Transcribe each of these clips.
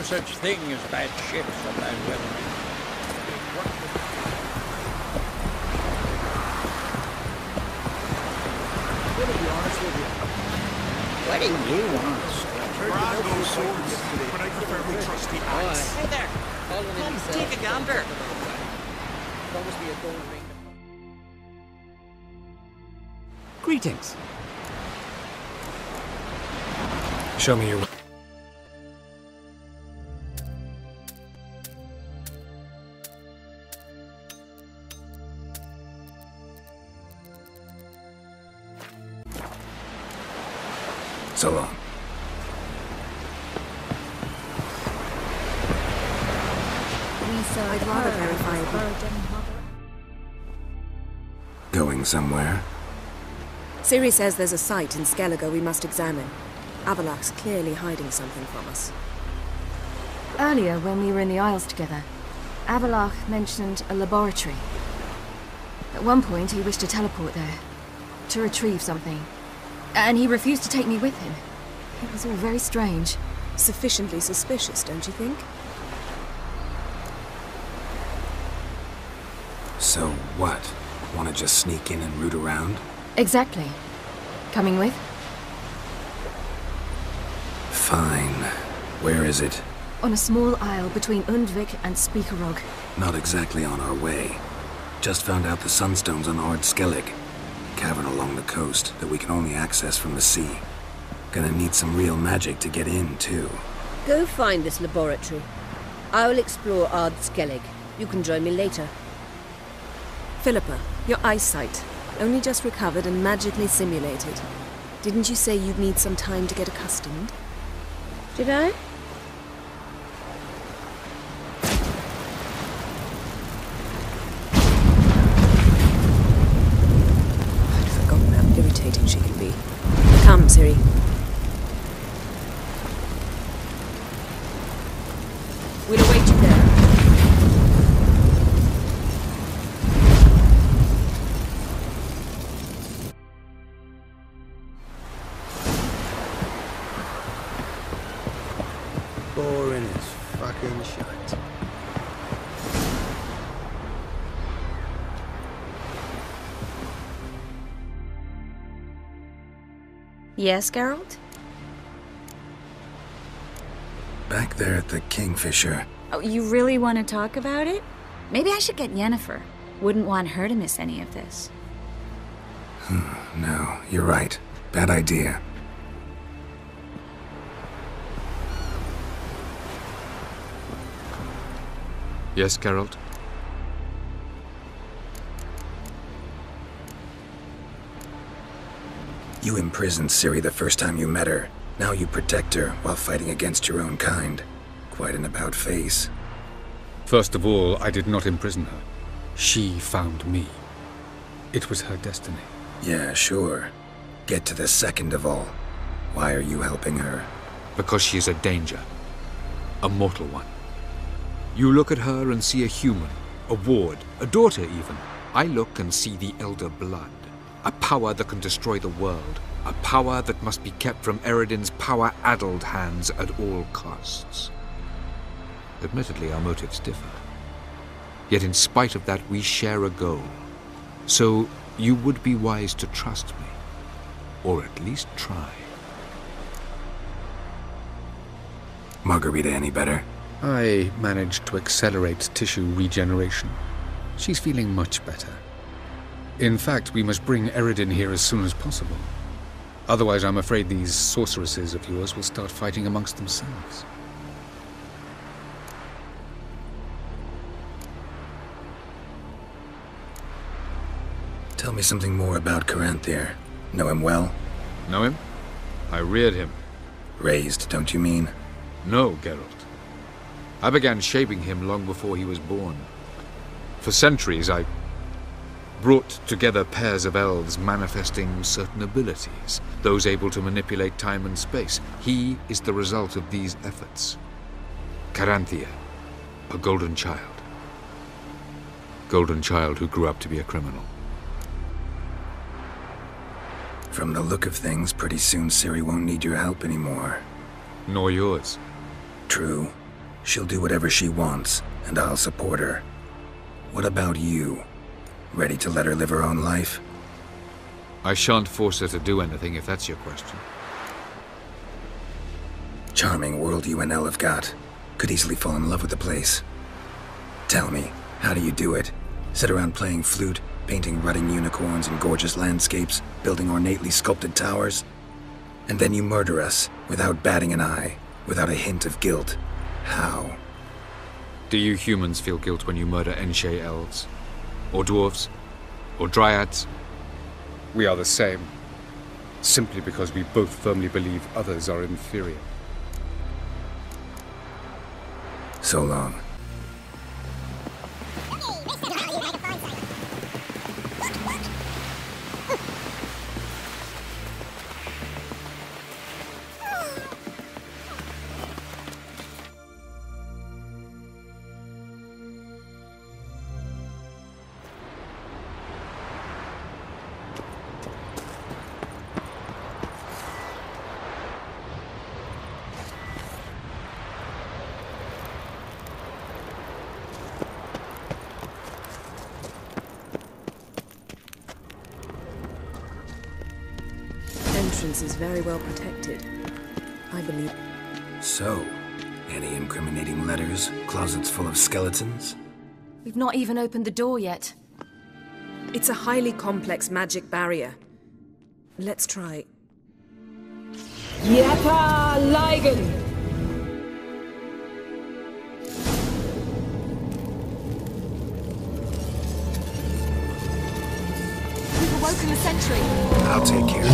no such thing as bad ships on those weather. I'm gonna be honest with you. What do you want? Grab those swords, but I prefer my trusty axe. Hey there! Come, take a gander! Promise me a gold ring. Greetings. Show me your... So long. I'd rather verify it. Going somewhere? Ciri says there's a site in Skellige we must examine. Avalach's clearly hiding something from us. Earlier, when we were in the Isles together, Avalach mentioned a laboratory. At one point, he wished to teleport there, to retrieve something. And he refused to take me with him. It was all very strange. Sufficiently suspicious, don't you think? So what? Want to just sneak in and root around? Exactly. Coming with? Fine. Where is it? On a small isle between Undvik and Speakerog. Not exactly on our way. Just found out the sunstones on Ard Skellig. Cavern along the coast that we can only access from the sea. Gonna need some real magic to get in, too. Go find this laboratory. I'll explore Ard Skellig. You can join me later. Philippa, your eyesight. Only just recovered and magically simulated. Didn't you say you'd need some time to get accustomed? Did I? I'd forgotten how irritating she can be. Come, Ciri. We'll await you there. Boring as fucking shite. Yes, Geralt? Back there at the Kingfisher. Oh, you really want to talk about it? Maybe I should get Yennefer. Wouldn't want her to miss any of this. No, you're right. Bad idea. Yes, Geralt? You imprisoned Ciri the first time you met her. Now you protect her while fighting against your own kind. Quite an about-face. First of all, I did not imprison her. She found me. It was her destiny. Yeah, sure. Get to the second of all. Why are you helping her? Because she is a danger. A mortal one. You look at her and see a human, a ward, a daughter even. I look and see the Elder Blood. A power that can destroy the world. A power that must be kept from Eredin's power-addled hands at all costs. Admittedly, our motives differ. Yet in spite of that, we share a goal. So you would be wise to trust me. Or at least try. Margarita any better? I managed to accelerate tissue regeneration. She's feeling much better. In fact, we must bring Eredin here as soon as possible. Otherwise, I'm afraid these sorceresses of yours will start fighting amongst themselves. Tell me something more about Caranthir. Know him well? Know him? I reared him. Raised, don't you mean? No, Geralt. I began shaping him long before he was born. For centuries, I brought together pairs of elves manifesting certain abilities, those able to manipulate time and space. He is the result of these efforts. Caranthir, a golden child. Golden child who grew up to be a criminal. From the look of things, pretty soon Ciri won't need your help anymore. Nor yours. True. She'll do whatever she wants, and I'll support her. What about you? Ready to let her live her own life? I shan't force her to do anything if that's your question. Charming world you and Elle have got. Could easily fall in love with the place. Tell me, how do you do it? Sit around playing flute, painting rutting unicorns and gorgeous landscapes, building ornately sculpted towers? And then you murder us, without batting an eye, without a hint of guilt. How? Do you humans feel guilt when you murder Enshe elves? Or dwarves? Or dryads? We are the same, simply because we both firmly believe others are inferior. So long. Entrance is very well protected, I believe. So, any incriminating letters, closets full of skeletons? We've not even opened the door yet. It's a highly complex magic barrier. Let's try. Yapa Ligen! We've awoken the sentry. I'll take care of it.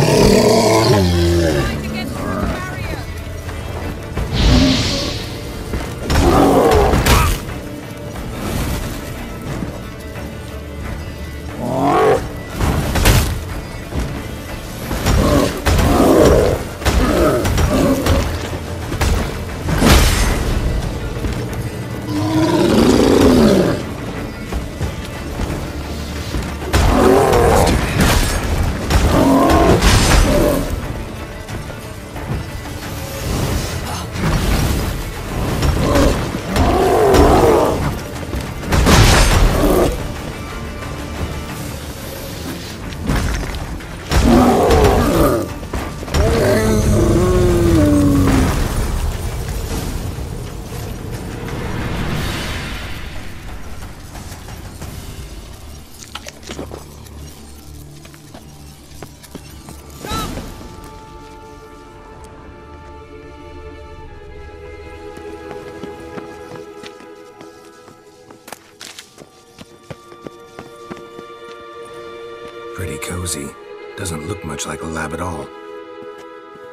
Pretty cozy. Doesn't look much like a lab at all.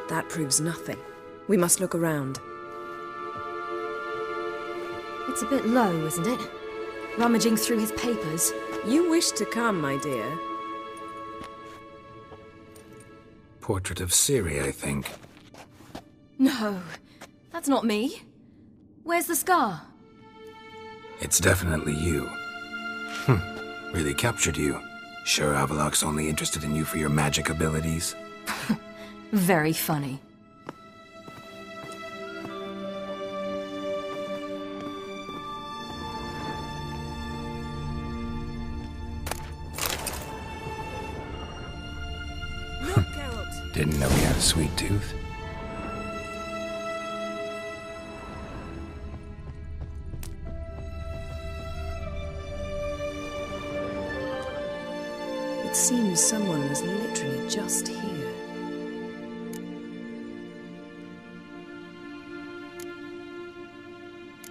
That proves nothing. We must look around. It's a bit low, isn't it? Rummaging through his papers. You wish to come, my dear. Portrait of Ciri, I think. No, that's not me. Where's the scar? It's definitely you. Really captured you. Sure Avallac'h's only interested in you for your magic abilities? Very funny. Look, Geralt. Didn't know he had a sweet tooth. It seems someone was literally just here.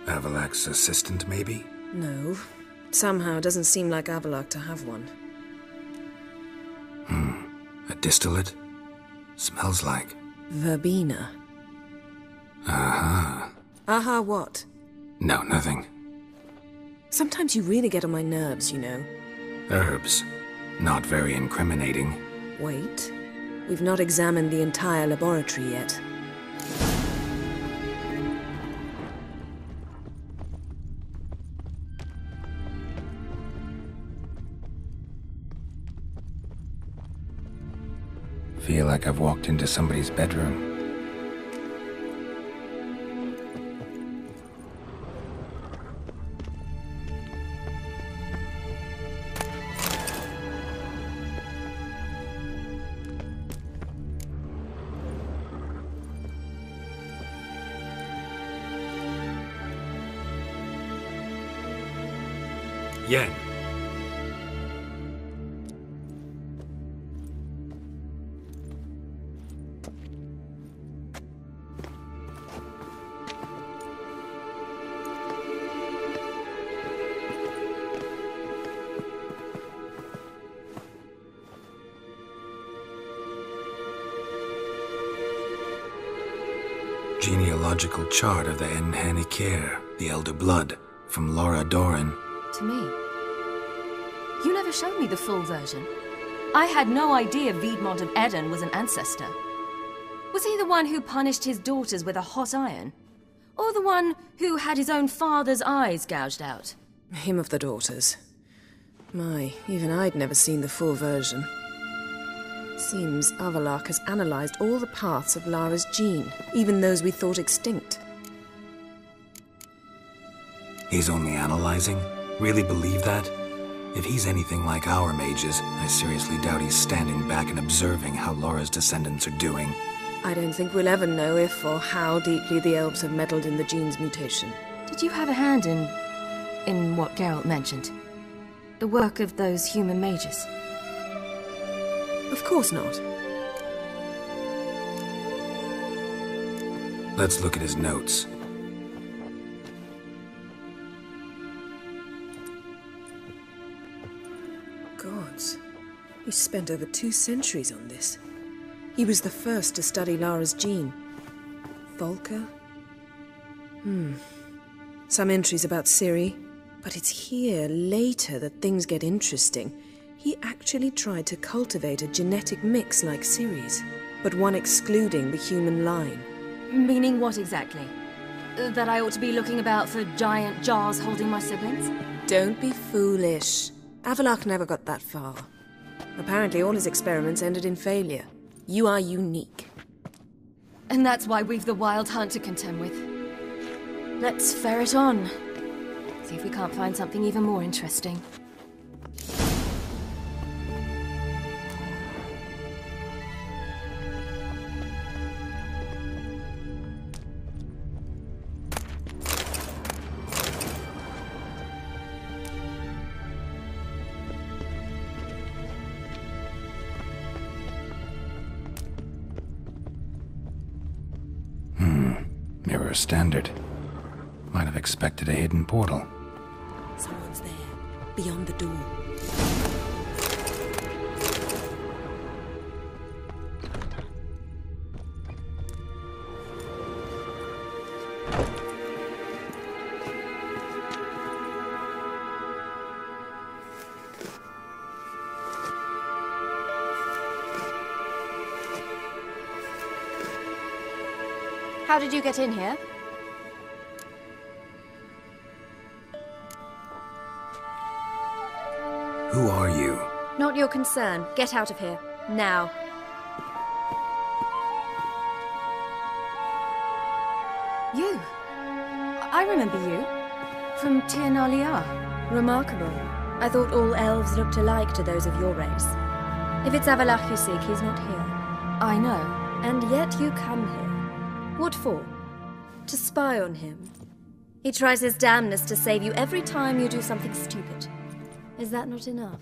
Avallac'h's assistant, maybe? No. Somehow it doesn't seem like Avallac'h to have one. A distillate? Smells like... Verbena. Aha. Aha what? No, nothing. Sometimes you really get on my nerves, you know. Herbs. Not very incriminating. Wait. We've not examined the entire laboratory yet. Feel like I've walked into somebody's bedroom. Yen. Genealogical chart of the Enhanikir, the Elder Blood, from Laura Doran. To me. You never showed me the full version. I had no idea Viedmont of Eden was an ancestor. Was he the one who punished his daughters with a hot iron? Or the one who had his own father's eyes gouged out? Him of the daughters. My, even I'd never seen the full version. Seems Avallac'h has analysed all the paths of Lara's gene, even those we thought extinct. He's only analyzing? Really believe that? If he's anything like our mages, I seriously doubt he's standing back and observing how Laura's descendants are doing. I don't think we'll ever know if or how deeply the elves have meddled in the gene's mutation. Did you have a hand in what Geralt mentioned? The work of those human mages? Of course not. Let's look at his notes. Gods. He spent over 2 centuries on this. He was the first to study Lara's gene. Volker? Some entries about Ciri, but it's here, later, that things get interesting. He actually tried to cultivate a genetic mix like Ciri's, but one excluding the human line. Meaning what exactly? That I ought to be looking about for giant jars holding my siblings? Don't be foolish. Avallac'h never got that far. Apparently all his experiments ended in failure. You are unique. And that's why we've the Wild Hunt to contend with. Let's ferret on. See if we can't find something even more interesting. Mirror standard. Might have expected a hidden portal. Someone's there, beyond the door. How did you get in here? Who are you? Not your concern. Get out of here. Now. You? I remember you. From Tir Nalia. Remarkable. I thought all elves looked alike to those of your race. If it's Avallac'h you seek, he's not here. I know. And yet you come here. What for? To spy on him. He tries his damnedest to save you every time you do something stupid. Is that not enough?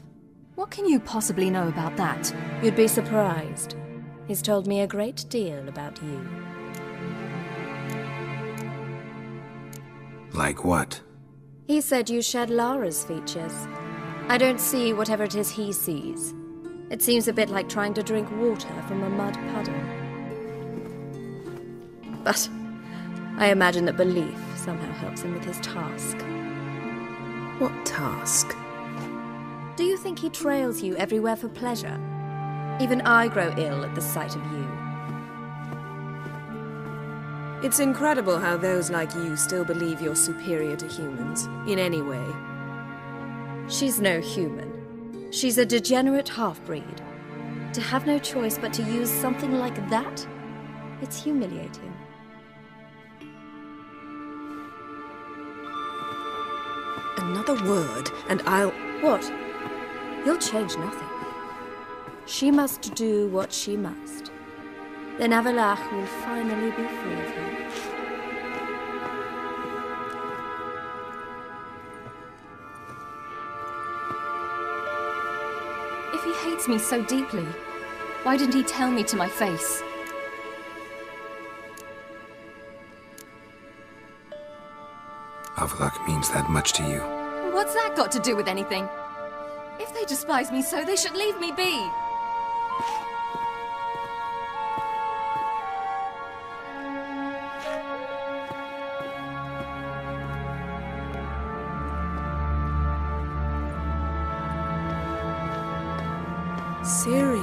What can you possibly know about that? You'd be surprised. He's told me a great deal about you. Like what? He said you shared Lara's features. I don't see whatever it is he sees. It seems a bit like trying to drink water from a mud puddle. But I imagine that belief somehow helps him with his task. What task? Do you think he trails you everywhere for pleasure? Even I grow ill at the sight of you. It's incredible how those like you still believe you're superior to humans, in any way. She's no human. She's a degenerate half-breed. To have no choice but to use something like that? It's humiliating. Another word, and I'll... What? You'll change nothing. She must do what she must. Then Avallac'h will finally be free of her. If he hates me so deeply, why didn't he tell me to my face? Avlak means that much to you. What's that got to do with anything? If they despise me so, they should leave me be. Ciri.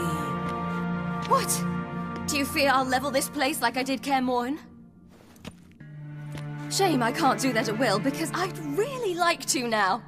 What? Do you fear I'll level this place like I did Kaer Morhen? Shame I can't do that at will, because I'd really like to now.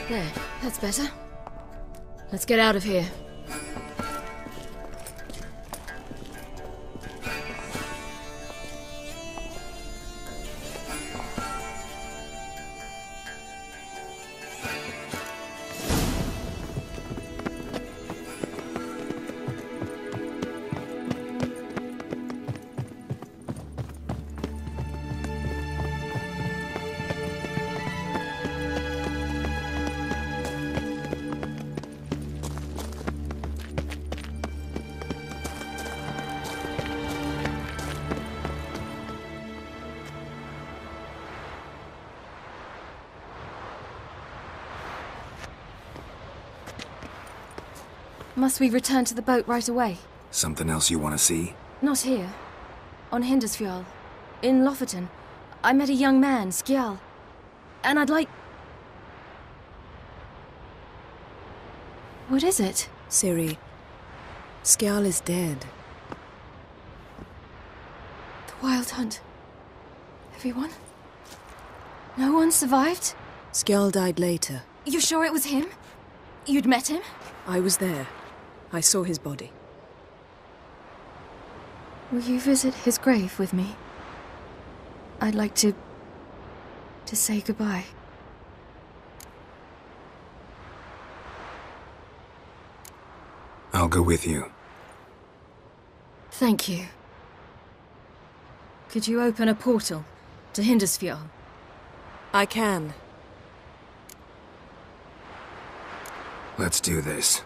There, that's better. Let's get out of here. Must we return to the boat right away? Something else you want to see? Not here. On Hindisfjall. In Lofoten. I met a young man, Skjal. And I'd like... What is it? Ciri, Skjal is dead. The Wild Hunt. Everyone? No one survived? Skjal died later. You sure it was him? You'd met him? I was there. I saw his body. Will you visit his grave with me? I'd like to say goodbye. I'll go with you. Thank you. Could you open a portal to Hindisfjall? I can. Let's do this.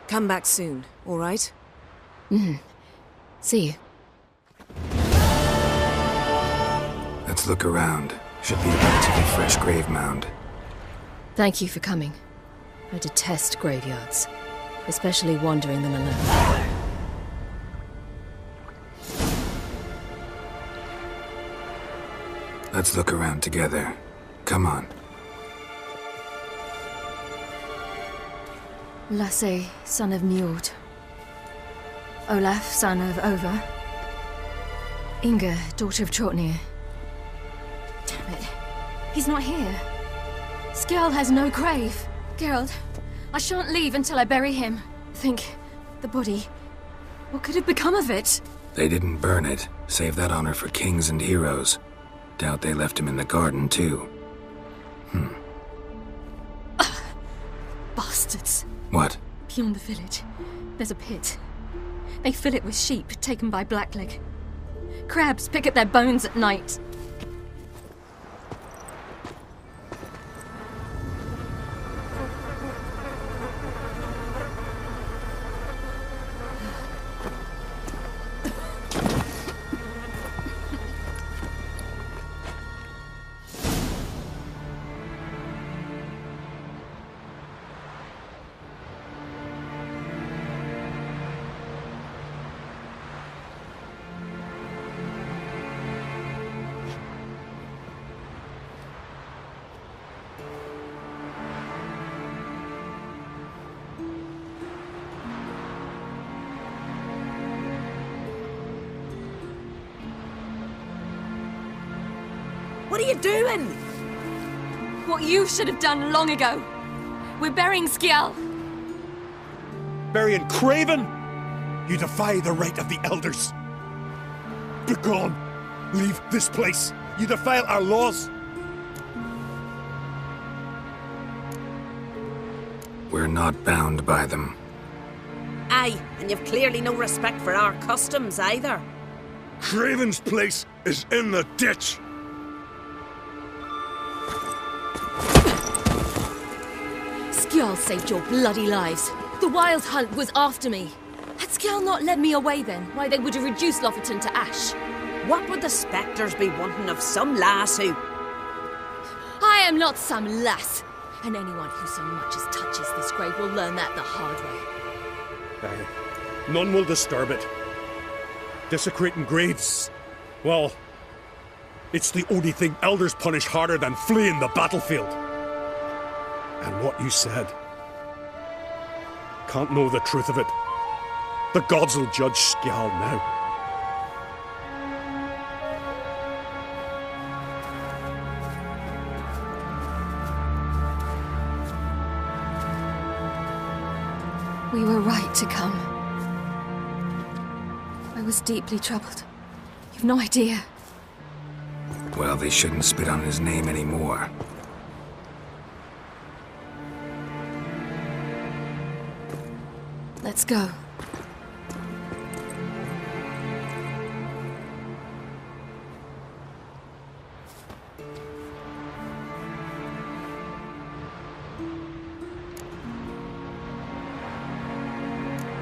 Come back soon, all right? See you. Let's look around. Should be a relatively fresh grave mound. Thank you for coming. I detest graveyards, especially wandering them alone. Let's look around together. Come on. Lasse, son of Njord. Olaf, son of Over. Inga, daughter of Trotnir. Damn it. He's not here. Skjall has no grave. Geralt, I shan't leave until I bury him. Think, the body. What could have become of it? They didn't burn it. Save that honor for kings and heroes. Doubt they left him in the garden, too. Bastards. What? Beyond the village, there's a pit. They fill it with sheep taken by Blackleg. Crabs pick at their bones at night. What are you doing? What you should have done long ago. We're burying Skjall. Burying Craven? You defy the right of the elders. Begone! Leave this place. You defile our laws. We're not bound by them. Aye, and you've clearly no respect for our customs either. Craven's place is in the ditch. Skjall saved your bloody lives. The Wild Hunt was after me. Had Skjall not led me away then, why they would have reduced Lofoten to ash. What would the spectres be wanting of some lass who... I am not some lass. And anyone who so much as touches this grave will learn that the hard way. Aye. None will disturb it. Desecrating graves, well, it's the only thing elders punish harder than fleeing the battlefield. And what you said. Can't know the truth of it. The gods will judge Skjall now. We were right to come. I was deeply troubled. You've no idea. Well, they shouldn't spit on his name anymore. Let's go.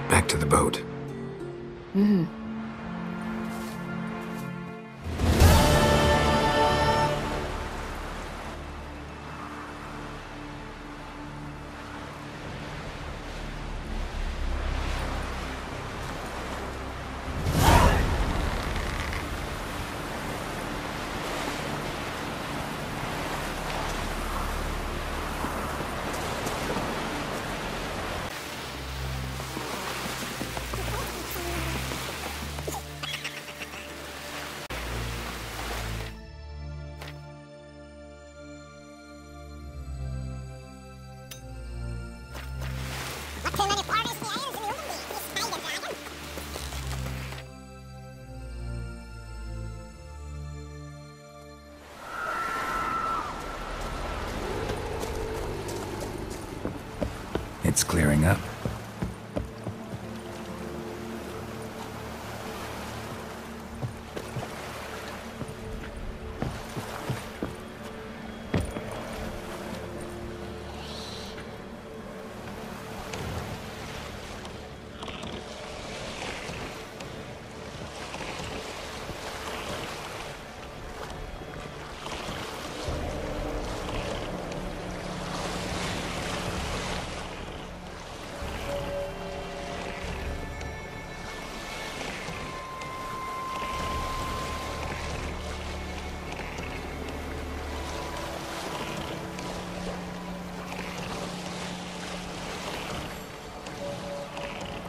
Back to the boat. It's clearing up.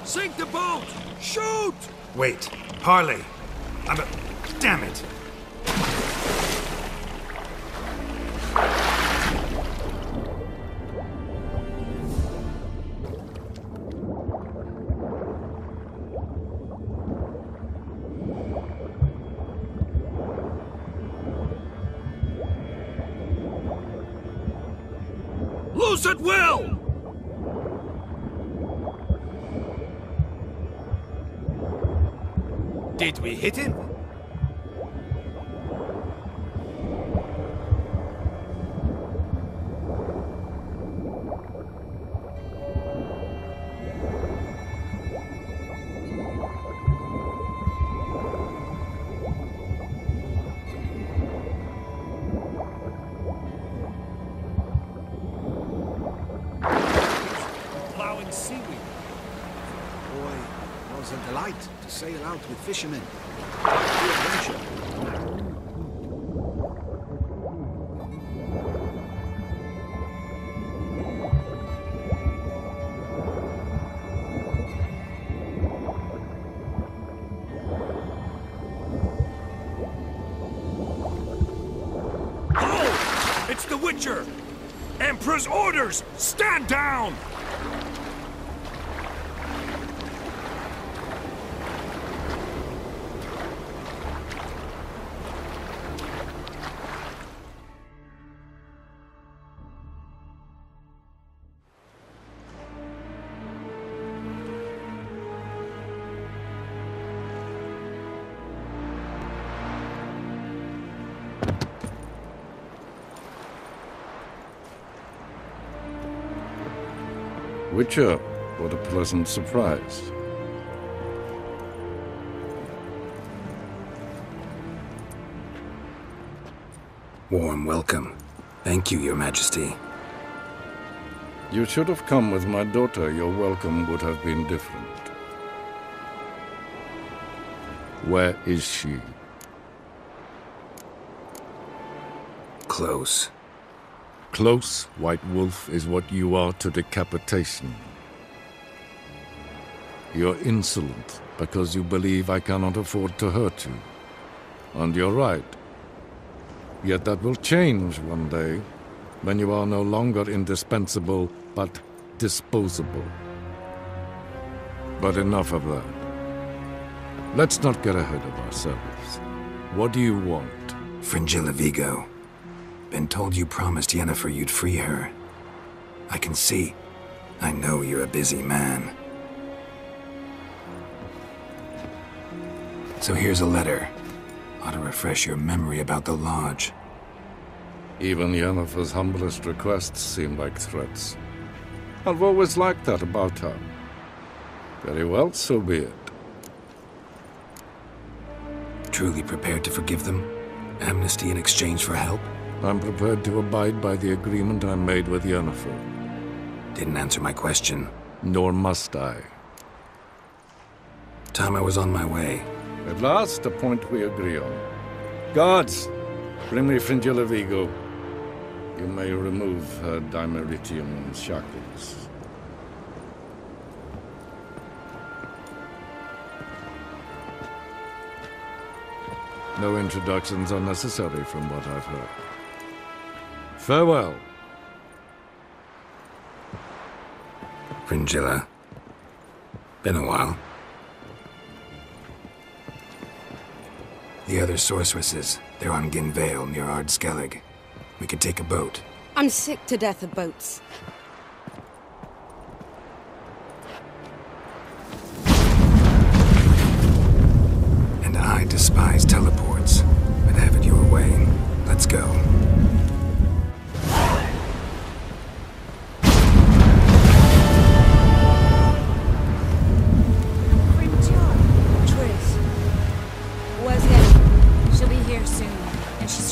Sink the boat! Shoot! Wait. Parley. Damn it! Loose at will! Did we hit him? Plowing seaweed. Boy, it was a delight to sail out with fishermen. The adventure. Oh! It's the Witcher! Emperor's orders! Stand down! Witcher, what a pleasant surprise. Warm welcome. Thank you, Your Majesty. You should have come with my daughter. Your welcome would have been different. Where is she? Close. Close, White Wolf, is what you are to decapitation. You're insolent because you believe I cannot afford to hurt you. And you're right. Yet that will change one day, when you are no longer indispensable, but disposable. But enough of that. Let's not get ahead of ourselves. What do you want? Fringilla Vigo. Been told you promised Yennefer you'd free her. I can see. I know you're a busy man. So here's a letter. Ought to refresh your memory about the Lodge. Even Yennefer's humblest requests seem like threats. I've always liked that about her. Very well, so be it. Truly prepared to forgive them? Amnesty in exchange for help? I'm prepared to abide by the agreement I made with Yennefer. Didn't answer my question. Nor must I. Time I was on my way. At last, a point we agree on. Guards, bring me Fringilla Vigo. You may remove her dimeritium shackles. No introductions are necessary from what I've heard. Farewell. Fringilla. Been a while. The other sorceresses, they're on Ginvale near Ardskellig. We could take a boat. I'm sick to death of boats. And I despise teleports. But have it your way. Let's go.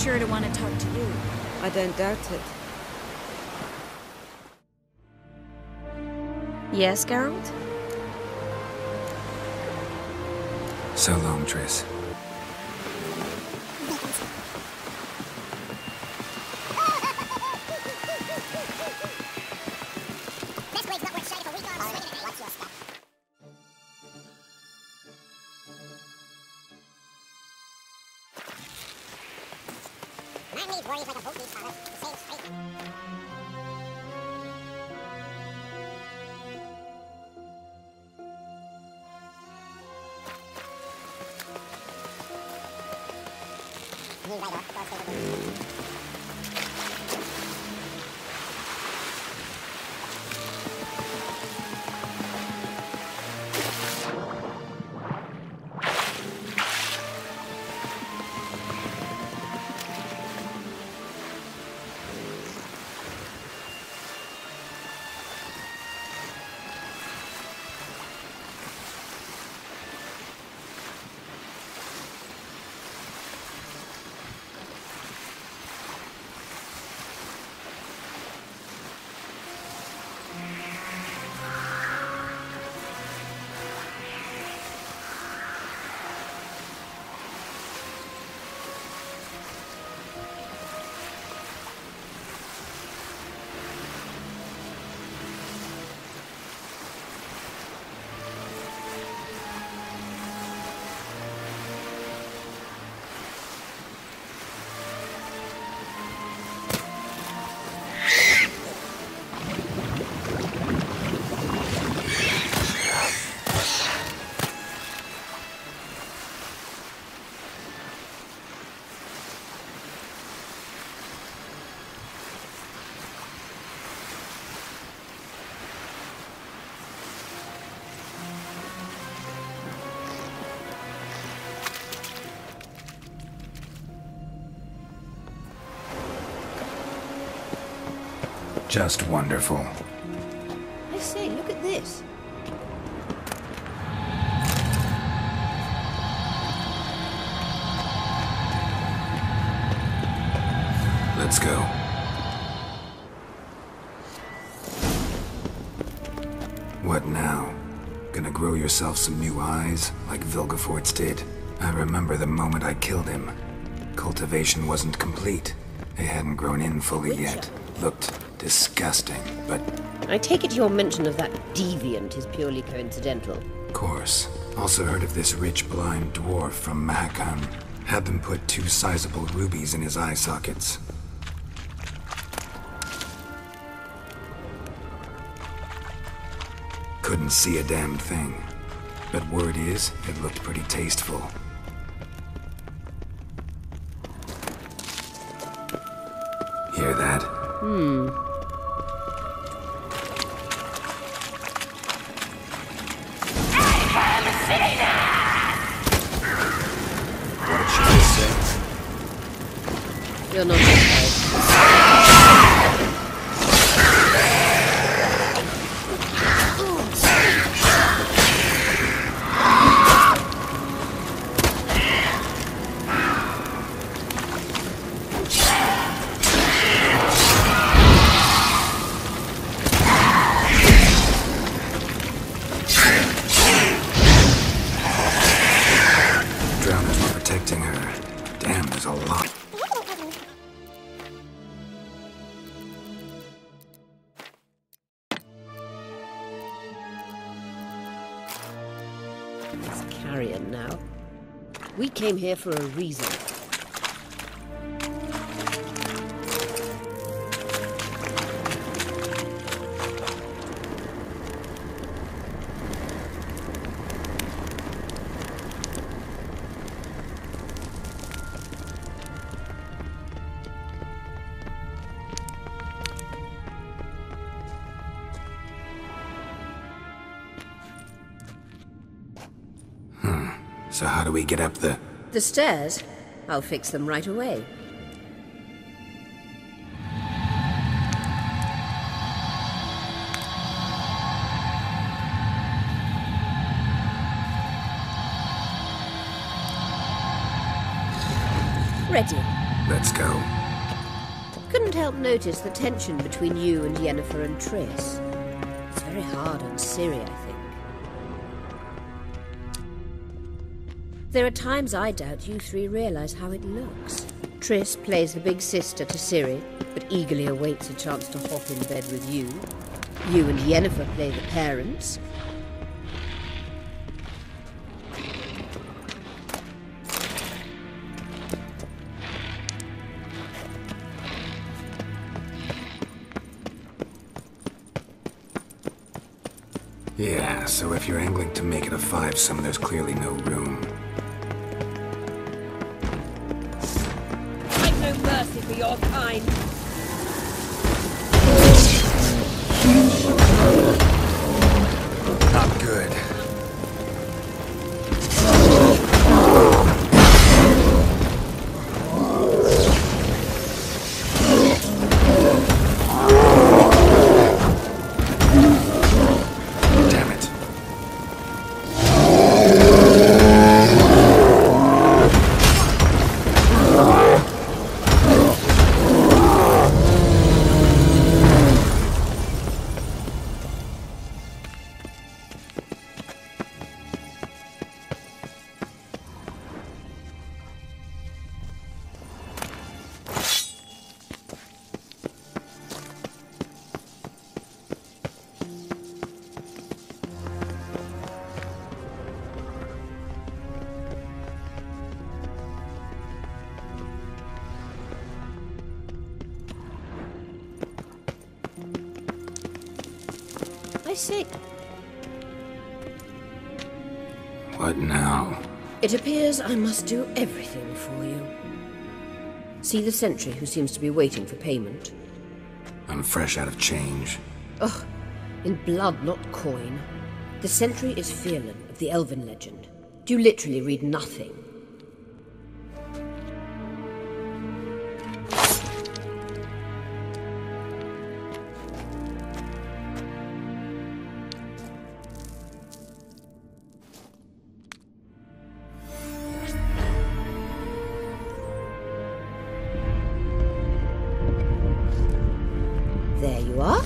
Sure to want to talk to you. I don't doubt it. Yes, Geralt? So long, Triss. Just wonderful. I say, look at this. Let's go. What now? Gonna grow yourself some new eyes, like Vilgefortz did? I remember the moment I killed him. Cultivation wasn't complete. It hadn't grown in fully yet. Looked disgusting, but... I take it your mention of that deviant is purely coincidental. Of course. Also heard of this rich blind dwarf from Mahakam. Had them put 2 sizable rubies in his eye sockets. Couldn't see a damn thing. But word is, it looked pretty tasteful. Hear that? What did she just say? You're not surprised. Drowners were protecting her. Damn, there's a lot. It's carrion now. We came here for a reason. So how do we get up the... The stairs? I'll fix them right away. Ready. Let's go. Couldn't help notice the tension between you and Yennefer and Triss. It's very hard on Ciri, I think. There are times I doubt you 3 realize how it looks. Triss plays the big sister to Ciri, but eagerly awaits a chance to hop in bed with you. You and Yennefer play the parents. Yeah, so if you're angling to make it a 5-some, there's clearly no room. for your kind. Not good. Damn it. I see. What now? It appears I must do everything for you. See the sentry who seems to be waiting for payment? I'm fresh out of change. Ugh, in blood, not coin. The sentry is Fearlan of the Elven legend. Do you literally read nothing? There you are.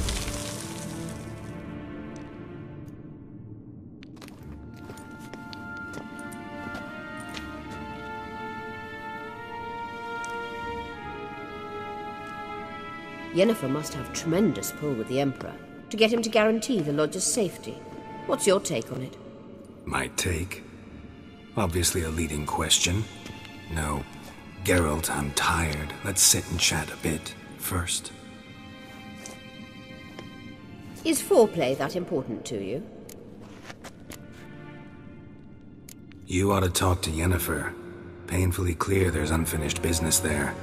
Yennefer must have tremendous pull with the Emperor to get him to guarantee the Lodge's safety. What's your take on it? My take? Obviously a leading question. No. Geralt, I'm tired. Let's sit and chat a bit first. Is foreplay that important to you? You ought to talk to Yennefer. Painfully clear there's unfinished business there.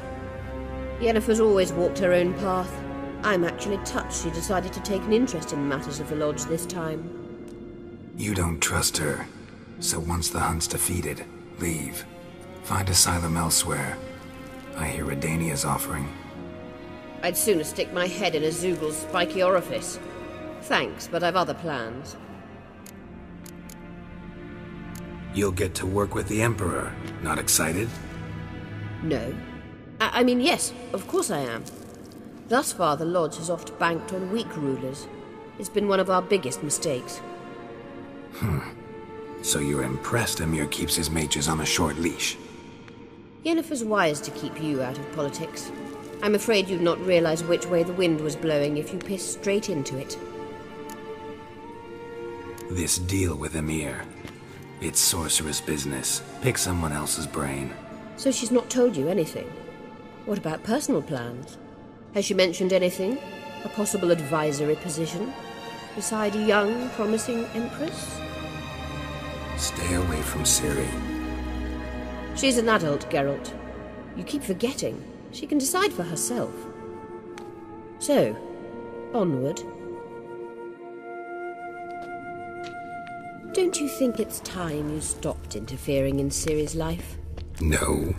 Yennefer's always walked her own path. I'm actually touched she decided to take an interest in matters of the Lodge this time. You don't trust her. So once the hunt's defeated, leave. Find asylum elsewhere. I hear Redania's offering. I'd sooner stick my head in a Zoogl's spiky orifice. Thanks, but I've other plans. You'll get to work with the Emperor. Not excited? No. I mean, yes, of course I am. Thus far, the Lodge has oft banked on weak rulers. It's been one of our biggest mistakes. So you're impressed Emir keeps his mages on a short leash? Yennefer's wise to keep you out of politics. I'm afraid you'd not realize which way the wind was blowing if you pissed straight into it. This deal with Emir. It's sorceress business. Pick someone else's brain. So she's not told you anything? What about personal plans? Has she mentioned anything? A possible advisory position? Beside a young, promising empress? Stay away from Ciri. She's an adult, Geralt. You keep forgetting. She can decide for herself. So, onward. Don't you think it's time you stopped interfering in Ciri's life? No.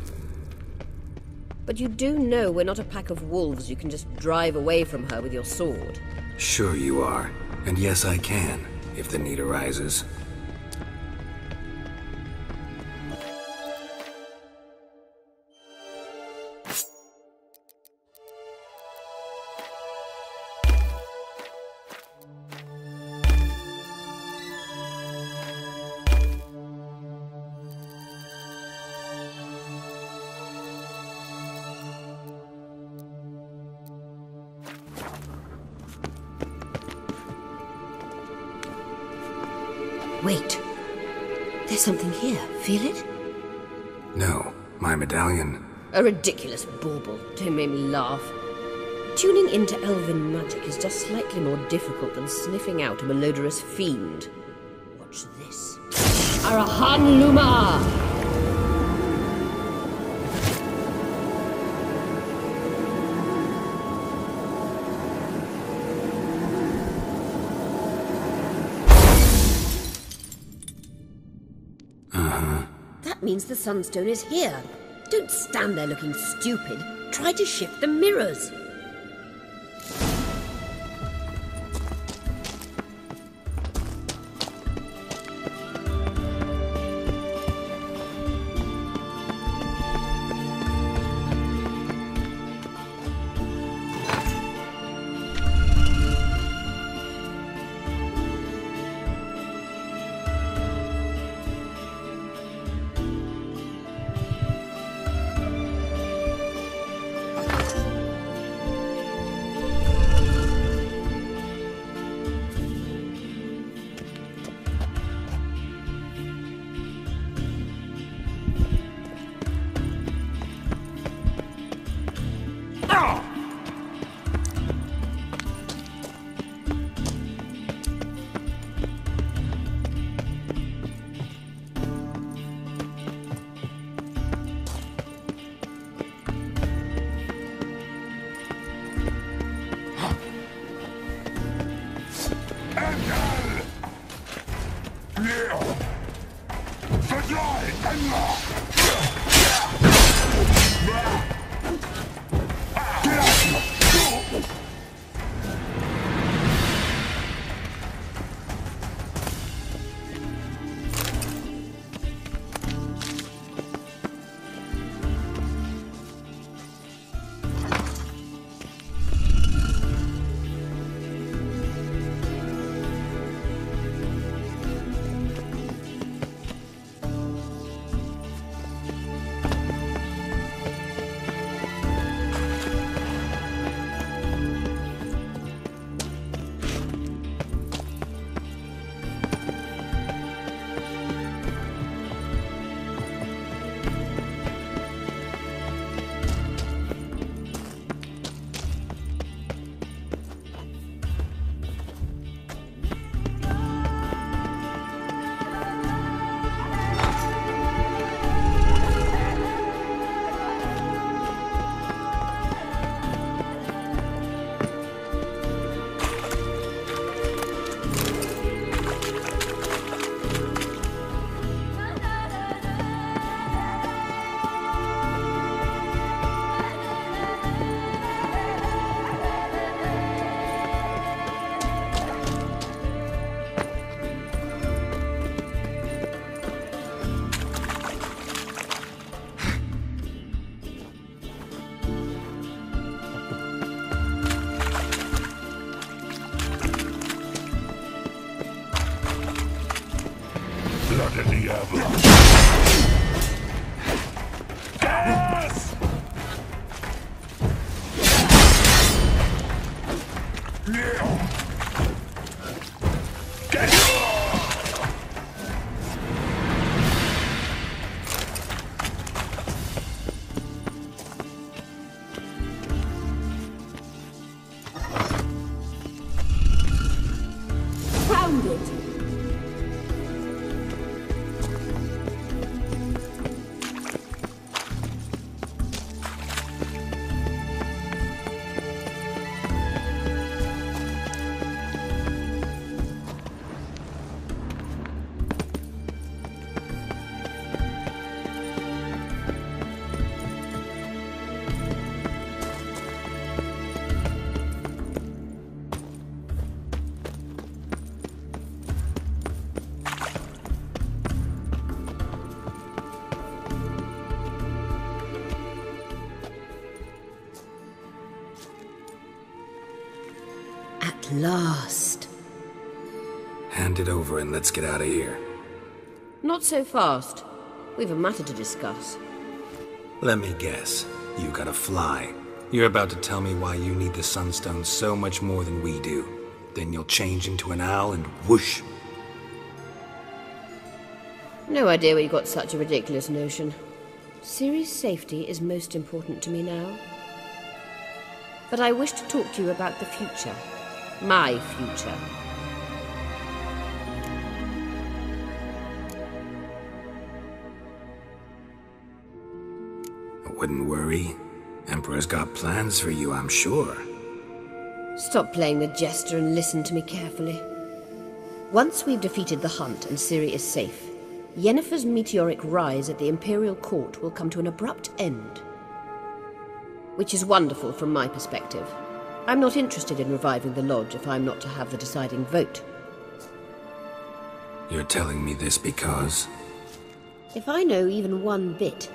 But you do know we're not a pack of wolves you can just drive away from her with your sword. Sure you are. And yes, I can, if the need arises. Wait. There's something here. Feel it? No, my medallion. A ridiculous bauble. Don't make me laugh. Tuning into elven magic is just slightly more difficult than sniffing out a malodorous fiend. Watch this. Arahan Luma! That means the Sunstone is here. Don't stand there looking stupid. Try to shift the mirrors. At last. Hand it over and let's get out of here. Not so fast. We've a matter to discuss. Let me guess. You gotta fly. You're about to tell me why you need the Sunstone so much more than we do. Then you'll change into an owl and whoosh. No idea where you got such a ridiculous notion. Ciri's safety is most important to me now. But I wish to talk to you about the future. My future. I wouldn't worry. Emperor's got plans for you, I'm sure. Stop playing the jester and listen to me carefully. Once we've defeated the hunt and Ciri is safe, Yennefer's meteoric rise at the Imperial Court will come to an abrupt end. Which is wonderful from my perspective. I'm not interested in reviving the Lodge if I'm not to have the deciding vote. You're telling me this because... If I know even one bit,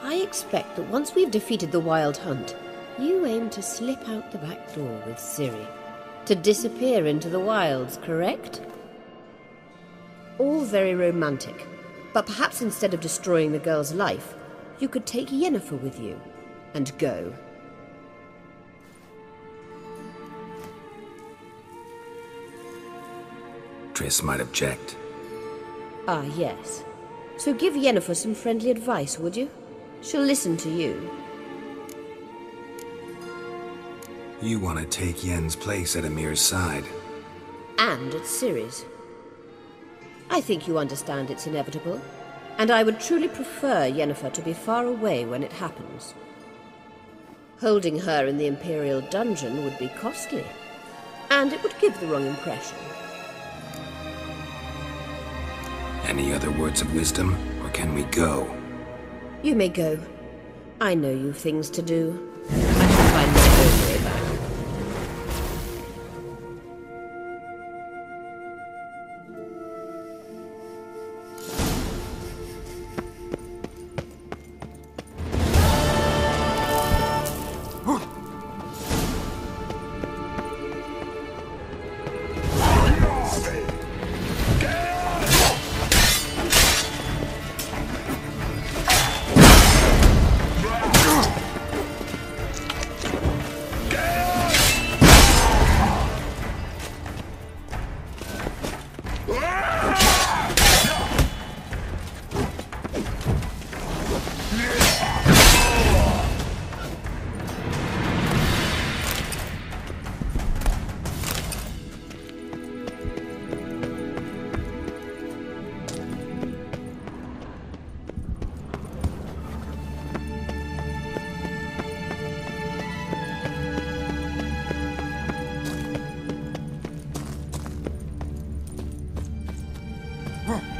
I expect that once we've defeated the Wild Hunt, you aim to slip out the back door with Ciri. To disappear into the wilds, correct? All very romantic. But perhaps instead of destroying the girl's life, you could take Yennefer with you and go. Triss might object. Ah, yes. So give Yennefer some friendly advice, would you? She'll listen to you. You want to take Yen's place at Amir's side. And at Ciri's. I think you understand it's inevitable, and I would truly prefer Yennefer to be far away when it happens. Holding her in the Imperial dungeon would be costly, and it would give the wrong impression. Any other words of wisdom, or can we go? You may go. I know you've things to do. I shall find my own way back. Roach.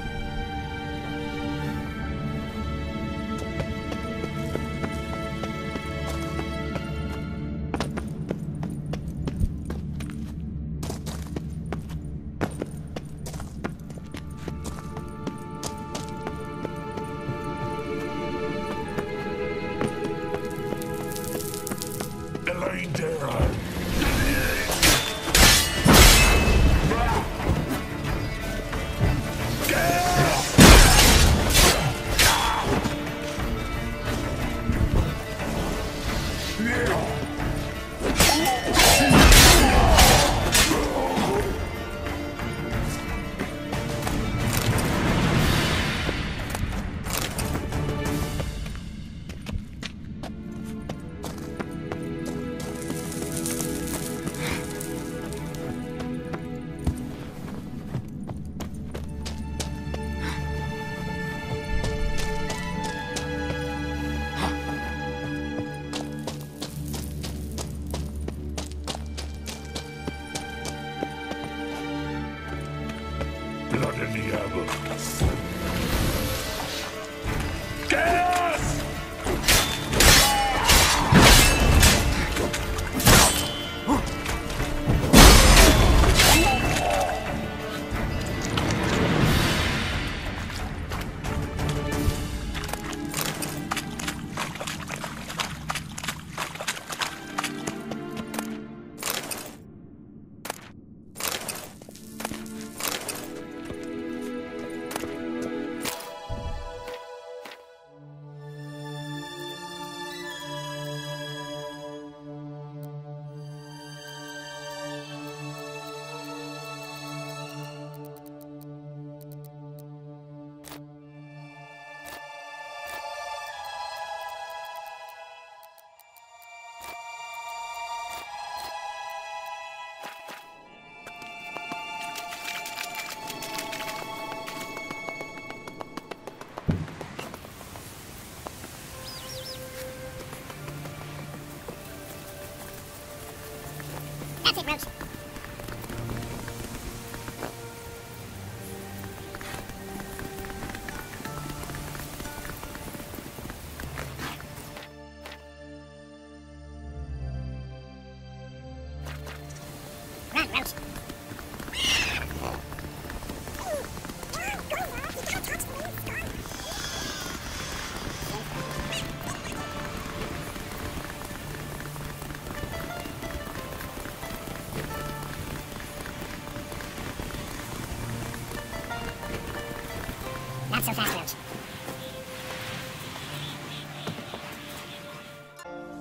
so fast,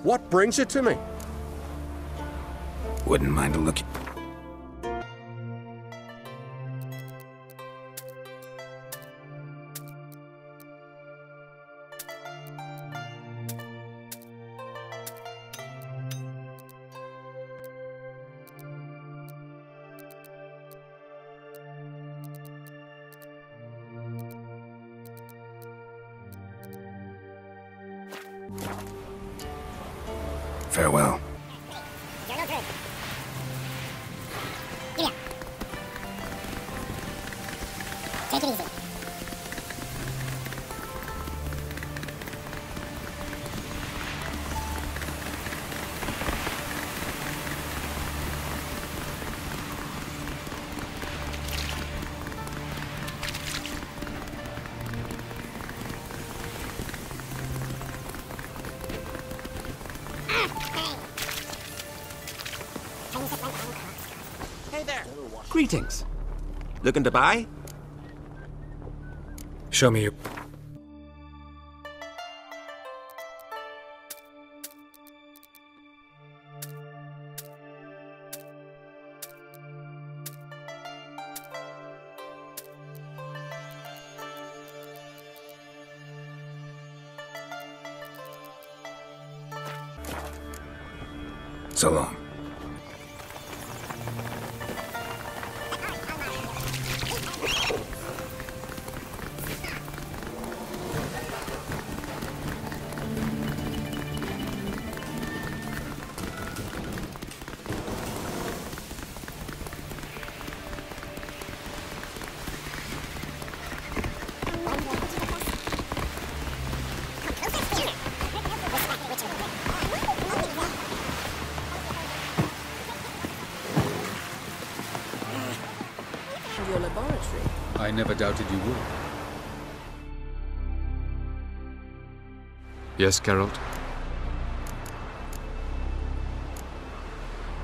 What brings it to me? Wouldn't mind a look. Farewell. You're no good. Give me up. Take it easy. Hey there. Greetings. Looking to buy? Show me your... So long. Your laboratory. I never doubted you would. Yes, Geralt?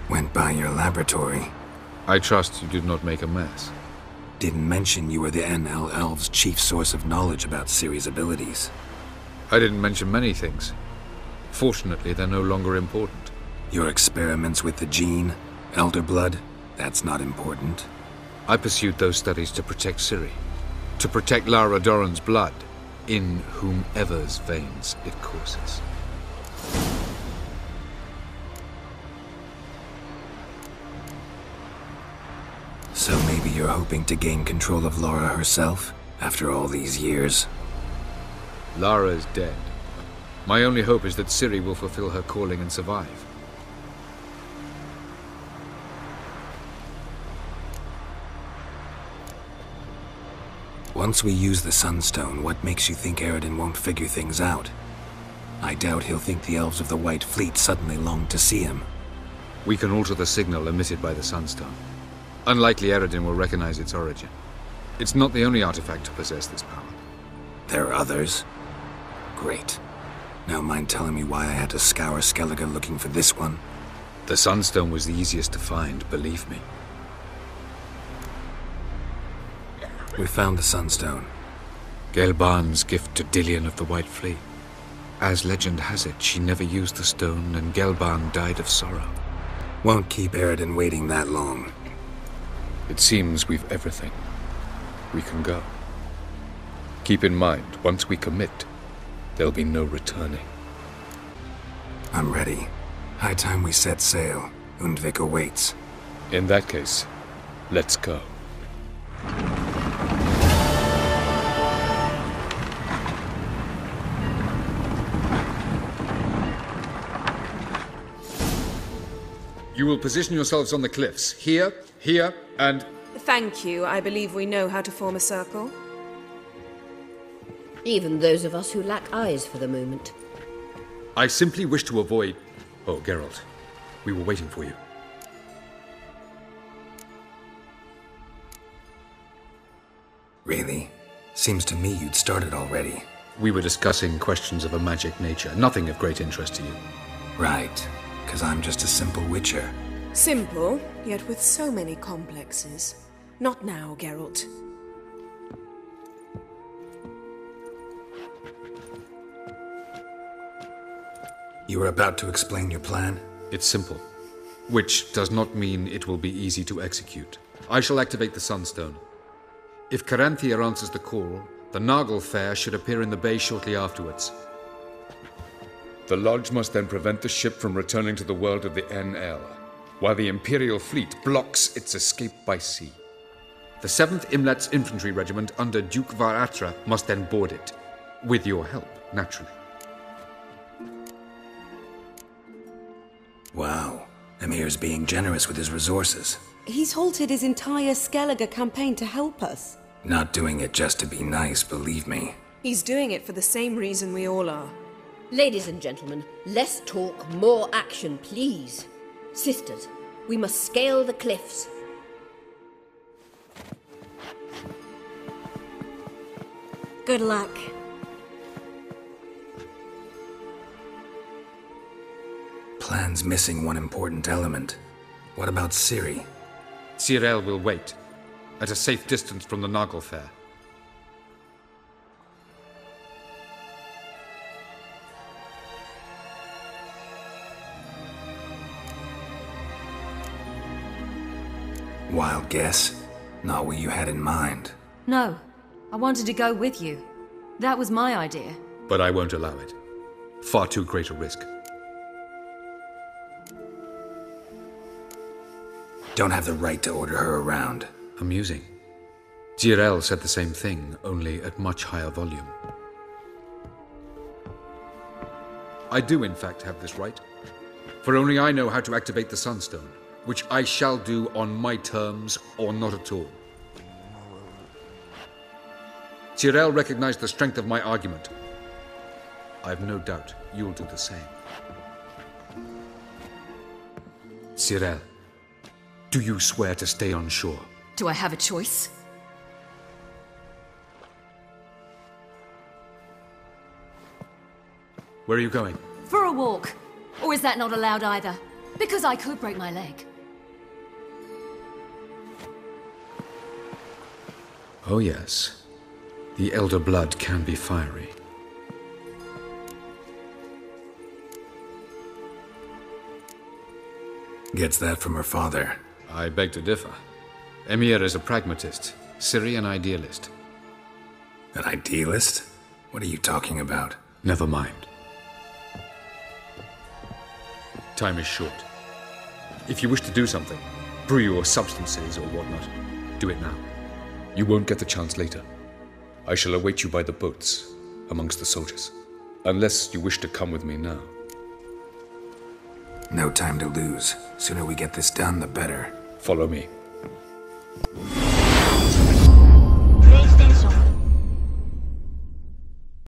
Went by your laboratory. I trust you did not make a mess. Didn't mention you were the NL Elves' chief source of knowledge about Ciri's abilities. I didn't mention many things. Fortunately, they're no longer important. Your experiments with the gene, Elder Blood, that's not important. I pursued those studies to protect Ciri. To protect Lara Doran's blood, in whomever's veins it courses. So maybe you're hoping to gain control of Lara herself, after all these years? Lara is dead. My only hope is that Ciri will fulfill her calling and survive. Once we use the Sunstone, what makes you think Eredin won't figure things out? I doubt he'll think the Elves of the White Fleet suddenly longed to see him. We can alter the signal emitted by the Sunstone. Unlikely Eredin will recognize its origin. It's not the only artifact to possess this power. There are others? Great. Now mind telling me why I had to scour Skellige looking for this one? The Sunstone was the easiest to find, believe me. We found the Sunstone. Gelban's gift to Dillion of the White Fleet. As legend has it, she never used the stone, and Gelban died of sorrow. Won't keep Eredin waiting that long. It seems we've everything. We can go. Keep in mind, once we commit, there'll be no returning. I'm ready. High time we set sail. Undvik awaits. In that case, let's go. You will position yourselves on the cliffs. Here, here, and... Thank you. I believe we know how to form a circle. Even those of us who lack eyes for the moment. I simply wish to avoid... Oh, Geralt. We were waiting for you. Really? Seems to me you'd started already. We were discussing questions of a magic nature, nothing of great interest to you. Right. Because I'm just a simple witcher. Simple, yet with so many complexes. Not now, Geralt. You were about to explain your plan? It's simple, which does not mean it will be easy to execute. I shall activate the Sunstone. If Caranthia answers the call, the Naglfare should appear in the bay shortly afterwards. The Lodge must then prevent the ship from returning to the world of the NL, while the Imperial fleet blocks its escape by sea. The 7th Imlet's infantry regiment under Duke Varatra must then board it. With your help, naturally. Wow. Emir's being generous with his resources. He's halted his entire Skellige campaign to help us. Not doing it just to be nice, believe me. He's doing it for the same reason we all are. Ladies and gentlemen, less talk, more action, please. Sisters, we must scale the cliffs. Good luck. Plan's missing one important element. What about Ciri? Cyril will wait, at a safe distance from the Naglfare. Wild guess? Not what you had in mind. No, I wanted to go with you. That was my idea. But I won't allow it. Far too great a risk. Don't have the right to order her around. Amusing. Jirel said the same thing, only at much higher volume. I do, in fact, have this right. For only I know how to activate the Sunstone, which I shall do on my terms or not at all. Jirel recognized the strength of my argument. I have no doubt you'll do the same. Cyril, do you swear to stay on shore? Do I have a choice? Where are you going? For a walk. Or is that not allowed either? Because I could break my leg. Oh yes. The elder blood can be fiery. Gets that from her father. I beg to differ. Emir is a pragmatist, Ciri an idealist. An idealist? What are you talking about? Never mind. Time is short. If you wish to do something, brew your substances or whatnot, do it now. You won't get the chance later. I shall await you by the boats, amongst the soldiers. Unless you wish to come with me now. No time to lose. Sooner we get this done, the better. Follow me.